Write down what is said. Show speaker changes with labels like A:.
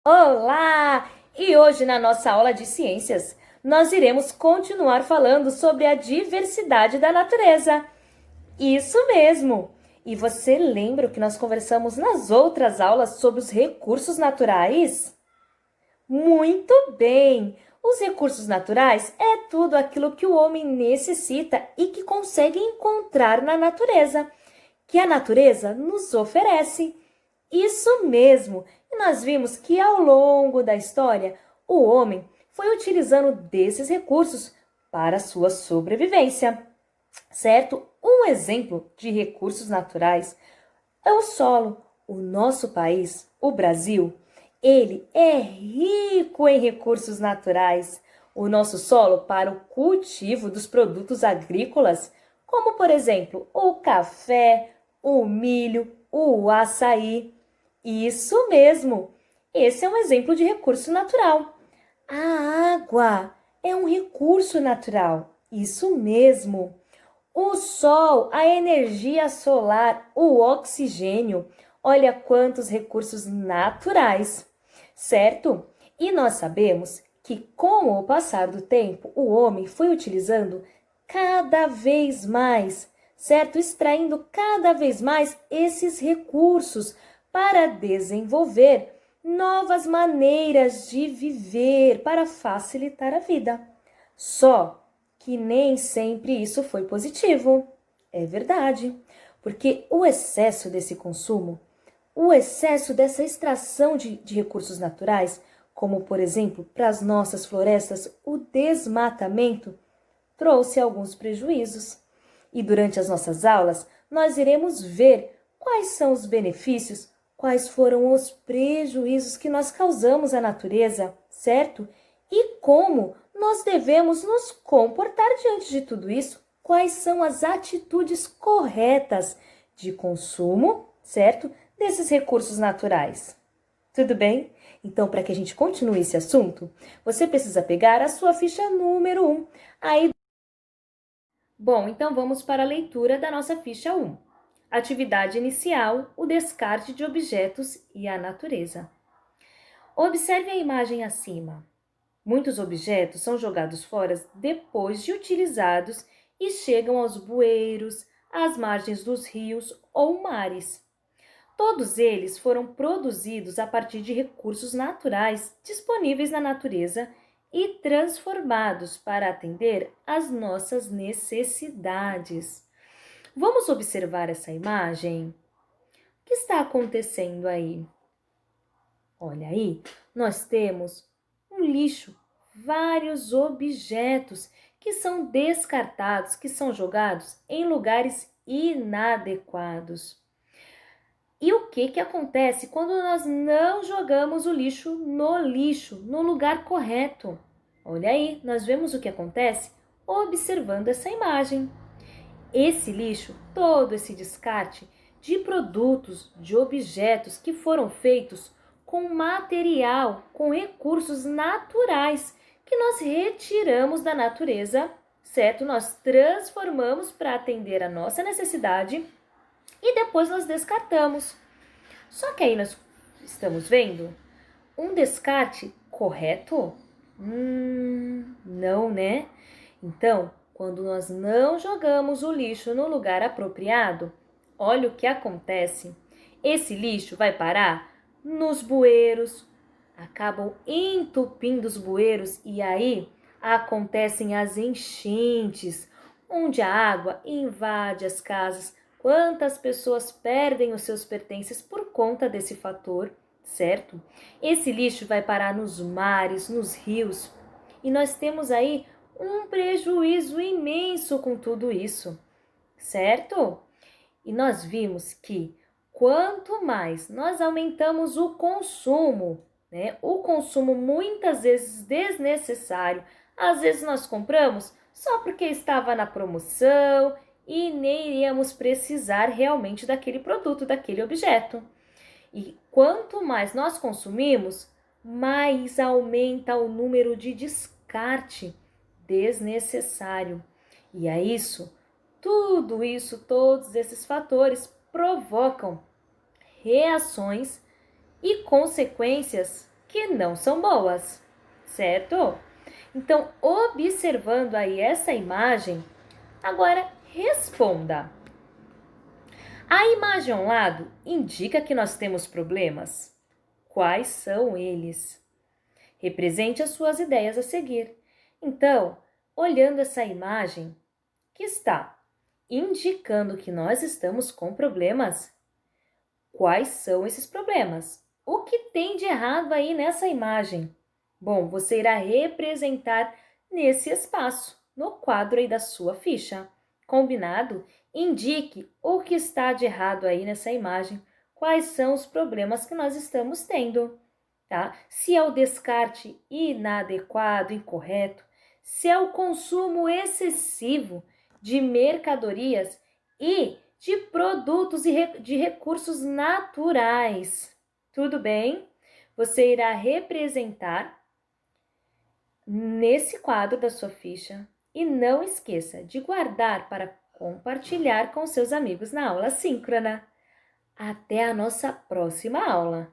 A: Olá! E hoje, na nossa aula de ciências, nós iremos continuar falando sobre a diversidade da natureza. Isso mesmo! E você lembra o que nós conversamos nas outras aulas sobre os recursos naturais? Muito bem! Os recursos naturais é tudo aquilo que o homem necessita e que consegue encontrar na natureza, que a natureza nos oferece. Isso mesmo! E nós vimos que ao longo da história, o homem foi utilizando desses recursos para sua sobrevivência, certo? Um exemplo de recursos naturais é o solo. O nosso país, o Brasil, ele é rico em recursos naturais. O nosso solo para o cultivo dos produtos agrícolas, como por exemplo o café, o milho, o açaí. Isso mesmo! Esse é um exemplo de recurso natural. A água é um recurso natural. Isso mesmo! O sol, a energia solar, o oxigênio. Olha quantos recursos naturais, certo? E nós sabemos que, com o passar do tempo, o homem foi utilizando cada vez mais, certo? Extraindo cada vez mais esses recursos para desenvolver novas maneiras de viver para facilitar a vida. Só que nem sempre isso foi positivo. É verdade, porque o excesso desse consumo, o excesso dessa extração de recursos naturais, como por exemplo para as nossas florestas, o desmatamento, trouxe alguns prejuízos. E durante as nossas aulas, nós iremos ver quais são os benefícios, quais foram os prejuízos que nós causamos à natureza, certo? E como nós devemos nos comportar diante de tudo isso, quais são as atitudes corretas de consumo, certo? Desses recursos naturais. Tudo bem? Então, para que a gente continue esse assunto, você precisa pegar a sua ficha número 1. Aí Bom, então vamos para a leitura da nossa ficha 1. Atividade inicial, o descarte de objetos e a natureza. Observe a imagem acima. Muitos objetos são jogados fora depois de utilizados e chegam aos bueiros, às margens dos rios ou mares. Todos eles foram produzidos a partir de recursos naturais disponíveis na natureza e transformados para atender às nossas necessidades. Vamos observar essa imagem? O que está acontecendo aí? Olha aí, nós temos um lixo, vários objetos que são descartados, que são jogados em lugares inadequados. E o que acontece quando nós não jogamos o lixo, no lugar correto? Olha aí, nós vemos o que acontece observando essa imagem. Esse lixo, todo esse descarte de produtos, de objetos que foram feitos com material, com recursos naturais que nós retiramos da natureza, certo? Nós transformamos para atender a nossa necessidade e depois nós descartamos. Só que aí nós estamos vendo um descarte correto? Não, né? Então, quando nós não jogamos o lixo no lugar apropriado, olha o que acontece. Esse lixo vai parar nos bueiros, acabam entupindo os bueiros e aí acontecem as enchentes, onde a água invade as casas. Quantas pessoas perdem os seus pertences por conta desse fator, certo? Esse lixo vai parar nos mares, nos rios, e nós temos aí um prejuízo imenso com tudo isso, certo? E nós vimos que quanto mais nós aumentamos o consumo, né? O consumo muitas vezes desnecessário, às vezes nós compramos só porque estava na promoção e nem iríamos precisar realmente daquele produto, daquele objeto. E quanto mais nós consumimos, mais aumenta o número de descarte desnecessário. E a isso, tudo isso, todos esses fatores provocam reações e consequências que não são boas, certo? Então, observando aí essa imagem, agora responda. A imagem ao lado indica que nós temos problemas? Quais são eles? Represente as suas ideias a seguir. Então, olhando essa imagem que está indicando que nós estamos com problemas, quais são esses problemas? O que tem de errado aí nessa imagem? Bom, você irá representar nesse espaço, no quadro aí da sua ficha. Combinado? Indique o que está de errado aí nessa imagem, quais são os problemas que nós estamos tendo, tá? Se é o descarte inadequado, incorreto, se é o consumo excessivo de mercadorias e de produtos e de recursos naturais. Tudo bem? Você irá representar nesse quadro da sua ficha e não esqueça de guardar para compartilhar com seus amigos na aula síncrona. Até a nossa próxima aula!